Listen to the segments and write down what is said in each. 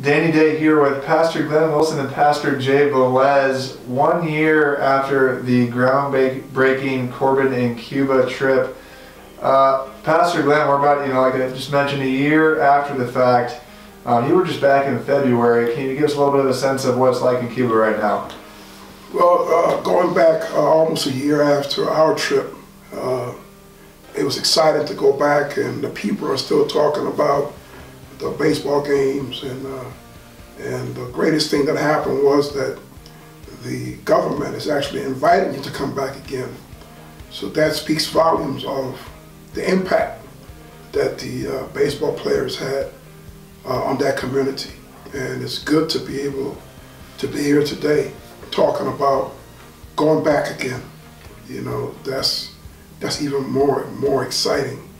Danny Day here with Pastor Glenn Wilson and Pastor Jay Velez. 1 year after the groundbreaking Corban and Cuba trip. Pastor Glenn, we're about, like I just mentioned, a year after the fact. You were just back in February. Can you give us a little bit of a sense of what it's like in Cuba right now? Well, going back almost a year after our trip, it was exciting to go back, and the people are still talking about the baseball games, and the greatest thing that happened was that the government is actually inviting you to come back again. So that speaks volumes of the impact that the baseball players had on that community. And it's good to be able to be here today talking about going back again. That's even more exciting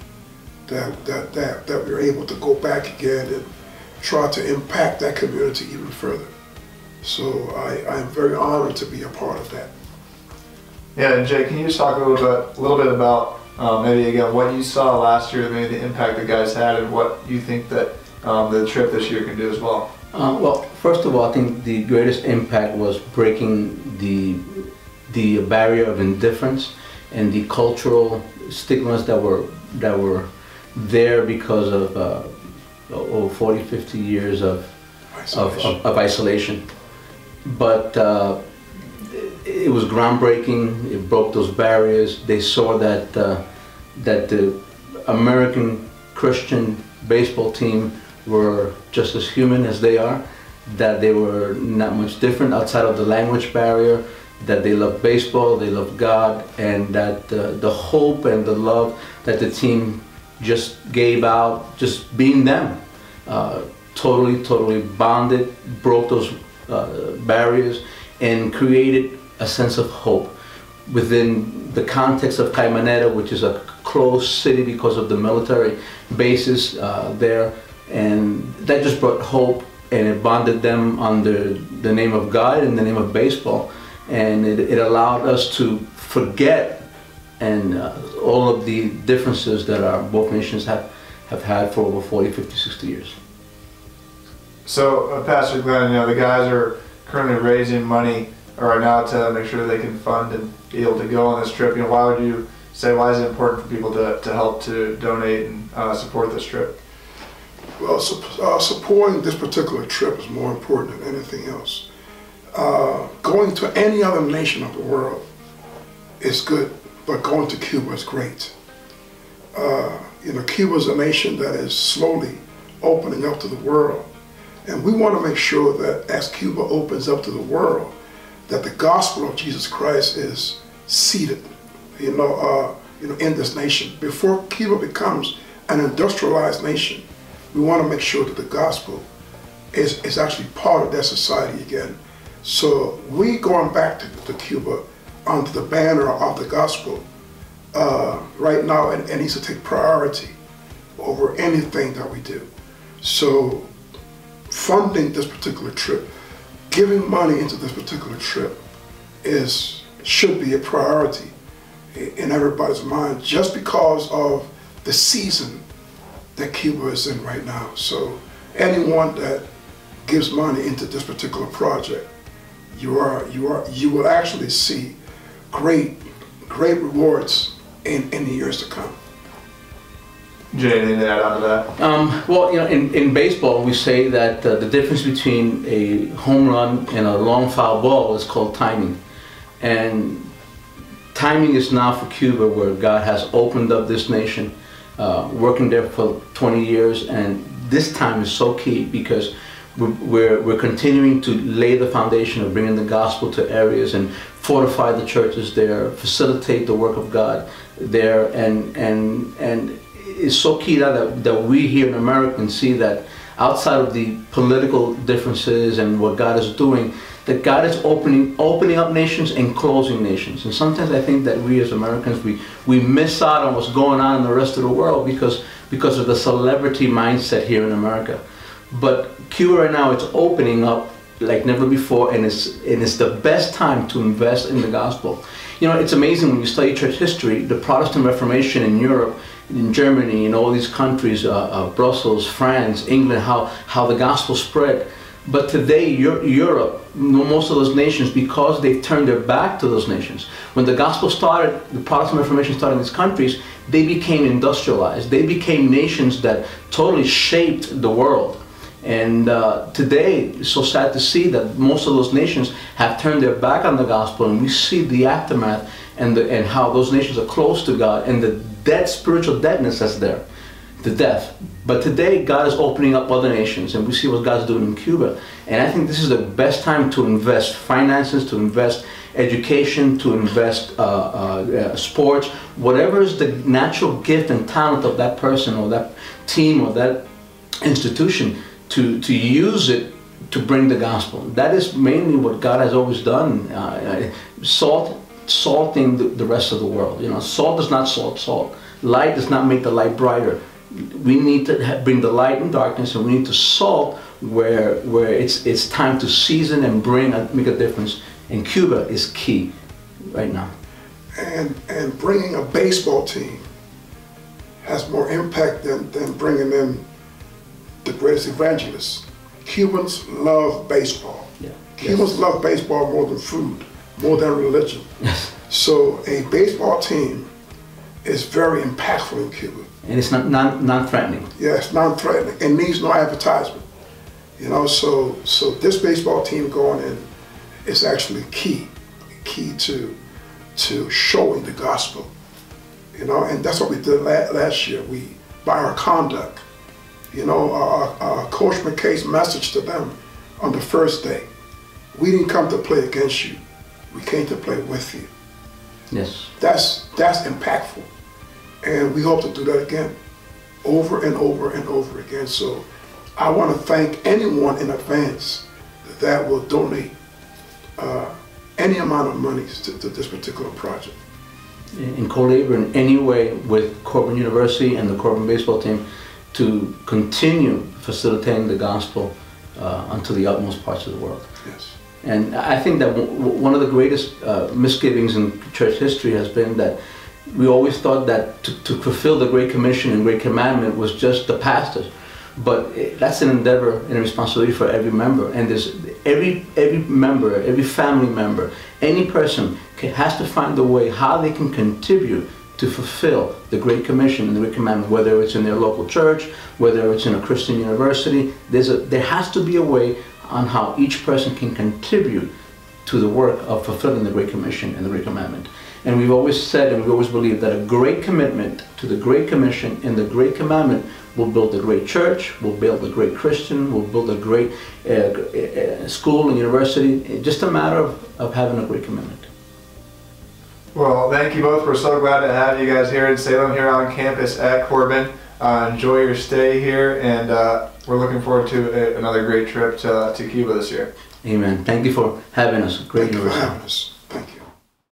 that we're able to go back again and try to impact that community even further. So I'm very honored to be a part of that. Yeah, and Jay, can you just talk a little bit about maybe again what you saw last year, maybe the impact the guys had, and what you think that the trip this year can do as well? Well, first of all, I think the greatest impact was breaking the barrier of indifference and the cultural stigmas that were there because of over 40, 50 years of isolation. But it was groundbreaking. It broke those barriers. They saw that the American Christian baseball team were just as human as they are, that they were not much different outside of the language barrier, that they love baseball, they love God, and that the hope and the love that the team just gave out, just being them, totally bonded, broke those barriers, and created a sense of hope within the context of Caimanera, which is a closed city because of the military bases there, and that just brought hope, and it bonded them under the name of God and the name of baseball. And it allowed us to forget all of the differences that both nations have had for over 40, 50, 60 years. So, Pastor Glenn, the guys are currently raising money right now to make sure that they can fund and be able to go on this trip. Why would you say, why is it important for people to help to donate and support this trip? Well, supporting this particular trip is more important than anything else. Going to any other nation of the world is good, but going to Cuba is great. Cuba is a nation that is slowly opening up to the world, and we want to make sure that as Cuba opens up to the world, that the gospel of Jesus Christ is seated, in this nation. Before Cuba becomes an industrialized nation, we want to make sure that the gospel is actually part of their society again. So we going back to Cuba under the banner of the gospel right now, and it needs to take priority over anything that we do. So funding this particular trip, giving money into this particular trip should be a priority in everybody's mind, just because of the season that Cuba is in right now. So anyone that gives money into this particular project, you will actually see great rewards in the years to come. Jay, anything to add on to that? Well, in baseball, we say that the difference between a home run and a long foul ball is called timing. And timing is now for Cuba, where God has opened up this nation, working there for 20 years, and this time is so key because we're continuing to lay the foundation of bringing the gospel to areas and fortify the churches there, facilitate the work of God there, and it's so key that we here in America can see that outside of the political differences and what God is doing, that God is opening up nations and closing nations. And sometimes I think that we as Americans, we miss out on what's going on in the rest of the world because of the celebrity mindset here in America. But Cuba right now, it's opening up like never before, and it's the best time to invest in the gospel. It's amazing when you study church history, the Protestant Reformation in Europe in Germany, in all these countries, Brussels, France, England, how the gospel spread. But today, Europe, most of those nations, because they've turned their back to those nations, when the gospel started, the Protestant Reformation started in these countries, they became industrialized. They became nations that totally shaped the world. And today, it's so sad to see that most of those nations have turned their back on the gospel, and we see the aftermath and how those nations are close to God, and the spiritual deadness that's there, the death. But today, God is opening up other nations, and we see what God's doing in Cuba. And I think this is the best time to invest finances, to invest education, to invest sports, whatever is the natural gift and talent of that person or that team or that institution, to use it to bring the gospel. That is mainly what God has always done. Salting the rest of the world. You know, salt does not salt. Light does not make the light brighter. We need to bring the light in darkness, and we need to salt where it's time to season and make a difference. And Cuba is key right now. And bringing a baseball team has more impact than bringing in the greatest evangelists. Cubans love baseball. Yeah. Cubans love baseball more than food, more than religion. Yes. So a baseball team is very impactful in Cuba. And it's non-threatening. Yes, non-threatening. It needs no advertisement. You know, so this baseball team going in is actually key to showing the gospel. You know, and that's what we did last year. We, by our conduct, you know, Coach McKay's message to them on the first day: we didn't come to play against you. We came to play with you. Yes. That's impactful. And we hope to do that again, over and over and over again. So I want to thank anyone in advance that will donate any amount of money to this particular project. In co-labor in any way with Corban University and the Corban Baseball team to continue facilitating the gospel unto the utmost parts of the world. Yes. And I think that one of the greatest misgivings in church history has been that we always thought that to fulfill the Great Commission and Great Commandment was just the pastors. But that's an endeavor and a responsibility for every member. And there's every member, every family member, any person has to find a way how they can contribute to fulfill the Great Commission and the Great Commandment, whether it's in their local church, whether it's in a Christian university. There has to be a way on how each person can contribute to the work of fulfilling the Great Commission and the Great Commandment. And we've always said and we always believe that a great commitment to the Great Commission and the Great Commandment will build a great church, will build a great Christian, will build a great school and university. It's just a matter of having a great commitment. Well, thank you both. We're so glad to have you guys here in Salem, here on campus at Corban. Enjoy your stay here, and we're looking forward to another great trip to Cuba this year. Amen. Thank you for having us. Great Thank you for university. having us.